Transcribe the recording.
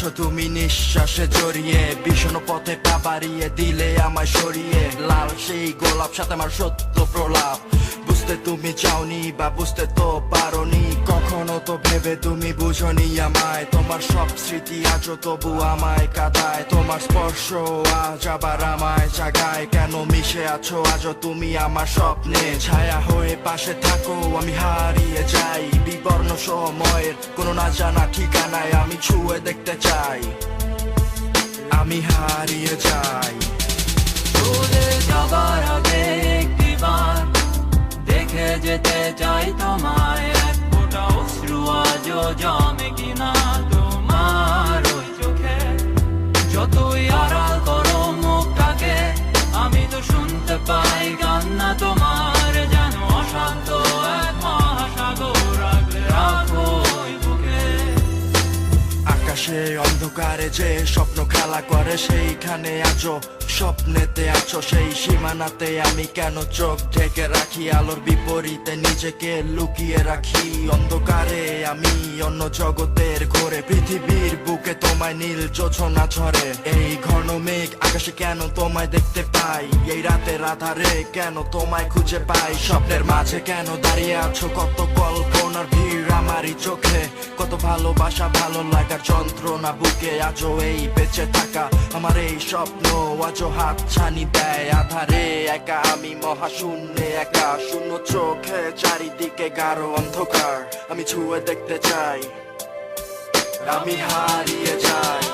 আছো তুমি নিঃশ্বাসে জড়িয়ে, ভীষণ পথে পা বাড়িয়ে দিলে আমায় সরিয়ে। লাল সেই গোলাপ সাথে আমার সত্য প্রলাপ, বুঝতে তুমি চাওনি বা বুঝতে তো পারোনি কখনো, তো ভেবে তুমি বুঝনি আমায়। তোমার সব স্মৃতি আজও তবু আমায় কাঁদায়, তোমার স্পর্শ আজ আবার আমায় জাগায়। কেন মিশে আছো আজও তুমি আমার স্বপ্নে, ছায়া হয়ে পাশে থাকো আমি হারিয়ে যাই। বিবর্ণ সময়ের কোনো না জানা ঠিকানায় আমি ছুঁয়ে দেখতে চাই, আমি হারিয়ে যাই। চলে যাবার আগে একটিবার দেখে যেতে চাই তোমায়, এক ফোঁটা অশ্রু আজও জমে কিনা তোমার ওই চোখে। যতই আড়াল করো মুখটাকে, আমি তো শুনতে পাই কান্না তোমার, যেন অশান্ত এক মহাসাগর রাখলে রাখো ওই বুকে। আকাশে অন্ধকারে যে স্বপ্ন খেলা করে, সেইখানে আছো স্বপ্নেতে আছো সেই সীমানাতে। আমি কেন চোখ ঢেকে রাখি, আলোর বিপরীতে নিজেকে লুকিয়ে রাখি। অন্ধকারে আমি অন্য জগতের ঘোরে, পৃথিবীর বুকে তোমায় নীল জোছনা ঝরে। এই ঘন মেঘ আকাশে কেন তোমায় দেখতে পাই, এই রাতের আধারে কেন তোমায় খুঁজে পাই। স্বপ্নের মাঝে কেন দাঁড়িয়ে আছো, কত কল্পনার ভিড় আমারই চোখে, কত ভালোবাসা ভালো লাগার যন্ত্রণা বুকে। আজও এই বেঁচে থাকা আমার এই স্বপ্ন আজও হাত ছানি দেয় আধারে। একা আমি মহাশূন্যে একা, শূন্য চোখে চারিদিকে গাঢ় অন্ধকার। আমি ছুঁয়ে দেখতে চাই, আমি হারিয়ে যাই।